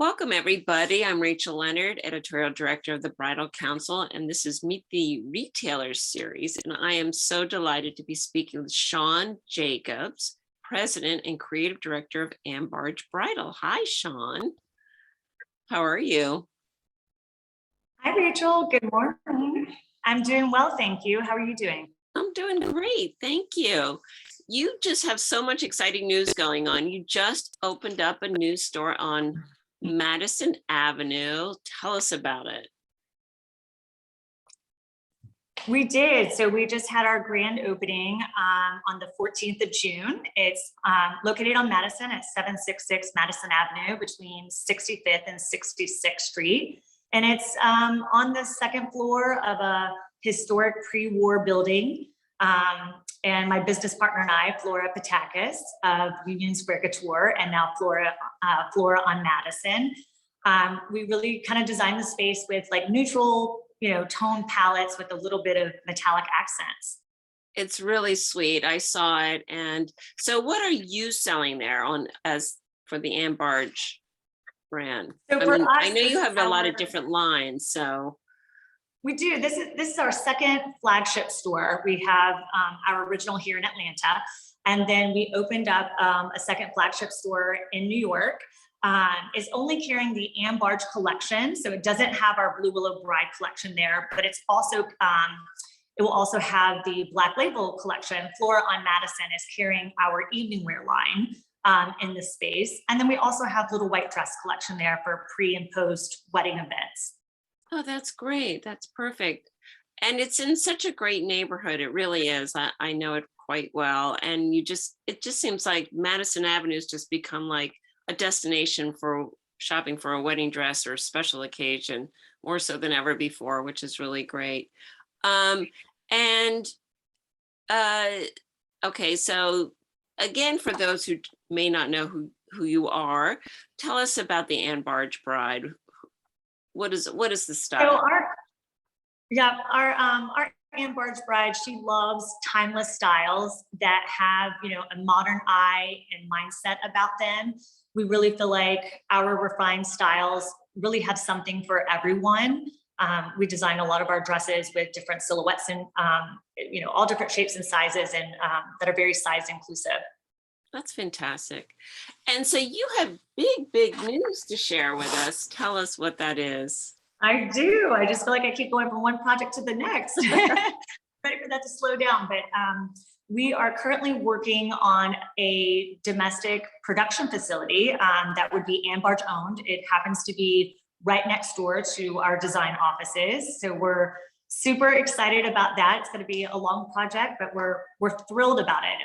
Welcome, everybody. I'm Rachel Leonard, Editorial Director of the Bridal Council, and this is Meet the Retailers series. And I am so delighted to be speaking with Sean Jacobs, President and Creative Director of Barge Bridal. Hi, Sean. How are you? Hi, Rachel. Good morning. I'm doing well, thank you. How are you doing? I'm doing great. Thank you. You just have so much exciting news going on. You just opened up a new store on Madison Avenue. Tell us about it. We did. So we just had our grand opening on the 14th of June. It's located on Madison at 766 Madison Avenue between 65th and 66th Street. And it's on the second floor of a historic pre-war building. And my business partner and I, Flora Patakis of Union Square Couture, and now Flora on Madison. We really kind of designed the space with like neutral, tone palettes with a little bit of metallic accents. It's really sweet. I saw it. And so what are you selling there for the Barge brand? So I know you have a lot of different lines, so. We do. This is our second flagship store. We have our original here in Atlanta, and then we opened up a second flagship store in New York. It's only carrying the Barge collection, so it doesn't have our Blue Willow Bride collection there, but it's also it will also have the Black Label collection. Flora on Madison is carrying our evening wear line in the space, and then we also have little white dress collection there for pre and post wedding events. Oh, that's great. That's perfect. And it's in such a great neighborhood. It really is. I know it quite well. And it just seems like Madison Avenue has just become like a destination for shopping for a wedding dress or a special occasion, more so than ever before, which is really great. Okay, so again, for those who may not know who you are, tell us about the Barge Bride. What is the style? So our Barge Bride, she loves timeless styles that have, a modern eye and mindset about them. We really feel like our refined styles really have something for everyone. We design a lot of our dresses with different silhouettes and, all different shapes and sizes, and that are very size inclusive. That's fantastic. And so you have big news to share with us. Tell us what that is. I do. I just feel like I keep going from one project to the next. Ready for that to slow down. But we are currently working on a domestic production facility that would be Barge owned. It happens to be right next door to our design offices. So we're super excited about that. It's going to be a long project, but we're thrilled about it.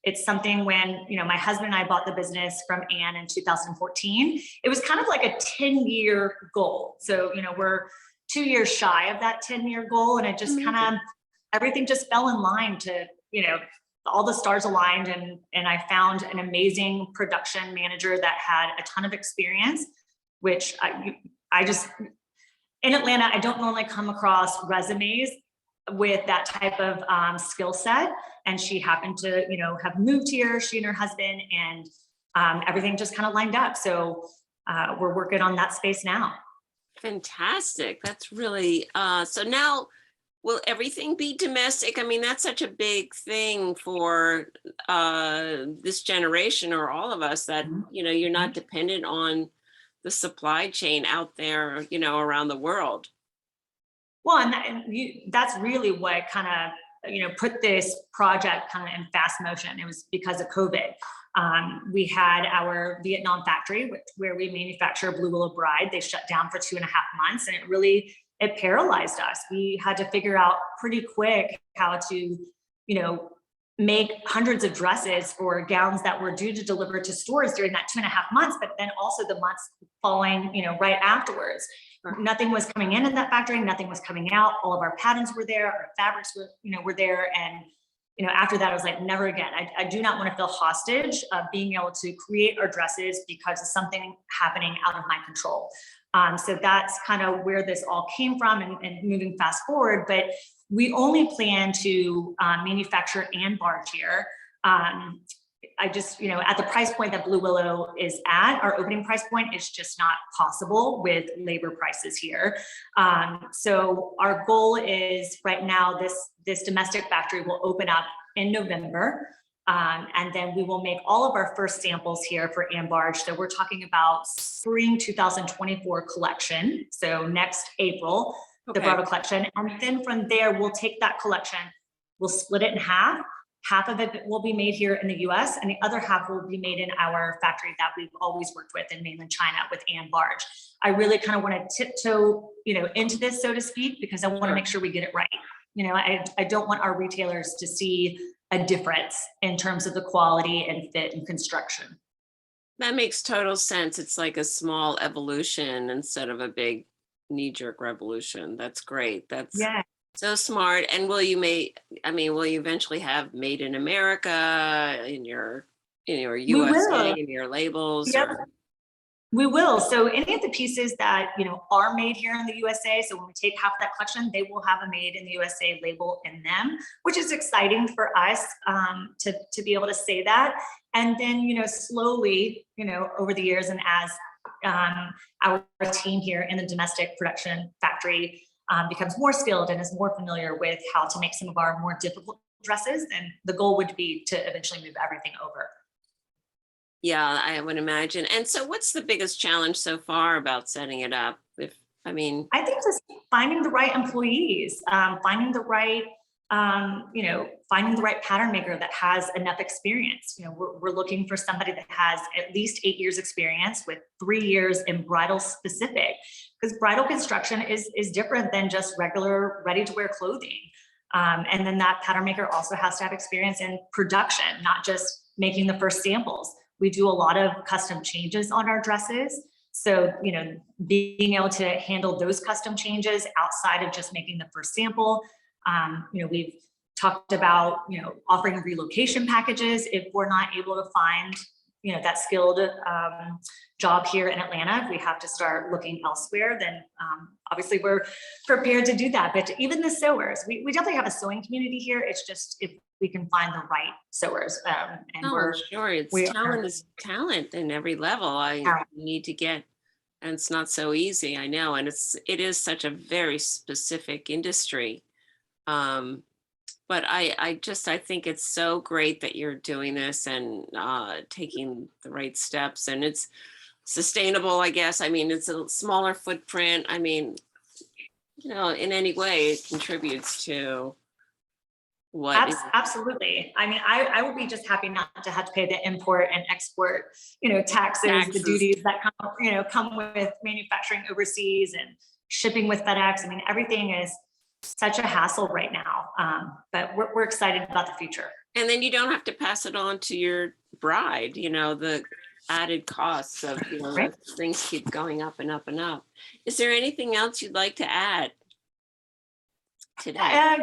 It's something when, my husband and I bought the business from Anne in 2014. It was kind of like a 10-year goal. So, we're 2 years shy of that 10-year goal. And it just kind of, everything just fell in line to, all the stars aligned. And I found an amazing production manager that had a ton of experience, which I just, in Atlanta, I don't normally come across resumes with that type of skill set. And she happened to, have moved here, she and her husband, and everything just kind of lined up. So we're working on that space now. Fantastic. That's really, so now will everything be domestic? I mean, that's such a big thing for this generation or all of us that, you're not dependent on the supply chain out there, around the world. Well, and that's really what kind of, put this project kind of in fast motion. It was because of COVID. We had our Vietnam factory where we manufacture Blue Willow Bride. They shut down for 2.5 months, and it paralyzed us. We had to figure out pretty quick how to, make hundreds of dresses for gowns that were due to deliver to stores during that 2.5 months, but then also the months following, right afterwards. Nothing was coming in that factory, nothing was coming out. All of our patterns were there, our fabrics were there. And, after that, I was like, never again. I do not want to feel hostage of being able to create our dresses because of something happening out of my control. So that's kind of where this all came from, and moving fast forward. But we only plan to manufacture Barge here I just, at the price point that Blue Willow is at, our opening price point is just not possible with labor prices here. So our goal is right now, this domestic factory will open up in November. And then we will make all of our first samples here for Barge. So we're talking about spring 2024 collection. So next April, the Okay. bridal collection. And then from there, we'll take that collection, we'll split it in half. Half of it will be made here in the US, and the other half will be made in our factory that we've always worked with in mainland China with Barge. I really kind of want to tiptoe, into this, so to speak, because I want to make sure we get it right. I don't want our retailers to see a difference in terms of the quality and fit and construction. That makes total sense. It's like a small evolution instead of a big knee-jerk revolution. That's great. That's Yeah. so smart. And will you eventually have made in America in your USA, in your labels? Yep. Or We will. So any of the pieces that, are made here in the USA, so when we take half of that collection, they will have a made in the USA label in them, which is exciting for us to be able to say that. And then, slowly, over the years, and as our team here in the domestic production factory becomes more skilled and is more familiar with how to make some of our more difficult dresses, then the goal would be to eventually move everything over. yeah, I would imagine. And so what's the biggest challenge so far about setting it up? I think just finding the right employees, finding the right, finding the right pattern maker that has enough experience. We're looking for somebody that has at least 8 years experience with 3 years in bridal specific, because bridal construction is different than just regular ready to wear clothing. And then that pattern maker also has to have experience in production, not just making the first samples. We do a lot of custom changes on our dresses. So, being able to handle those custom changes outside of just making the first sample. We've talked about, offering relocation packages if we're not able to find, that skilled job here in Atlanta. If we have to start looking elsewhere, then obviously we're prepared to do that. But even the sewers, we definitely have a sewing community here. It's just if we can find the right sewers. And I'm sure talent is talent in every level. I need to get, and it's not so easy, I know. And it is such a very specific industry. But I think it's so great that you're doing this and taking the right steps, and it's sustainable, I guess. It's a smaller footprint. In any way it contributes to what Absolutely. I would be just happy not to have to pay the import and export, taxes, the duties that come with manufacturing overseas and shipping with FedEx. Everything is such a hassle right now. But we're excited about the future. And then you don't have to pass it on to your bride, the added costs of, Right. things keep going up and up and up. Is there anything else you'd like to add today?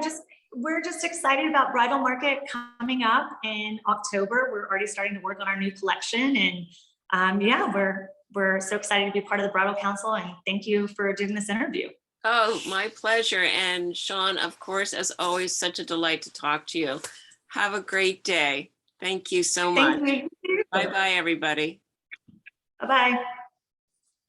We're just excited about bridal market coming up in October. We're already starting to work on our new collection, and we're so excited to be part of the Bridal Council. And thank you for doing this interview. Oh, my pleasure. And Sean, of course, as always, such a delight to talk to you. Have a great day. Thank you so much. Thank you. Bye-bye, everybody. Bye-bye.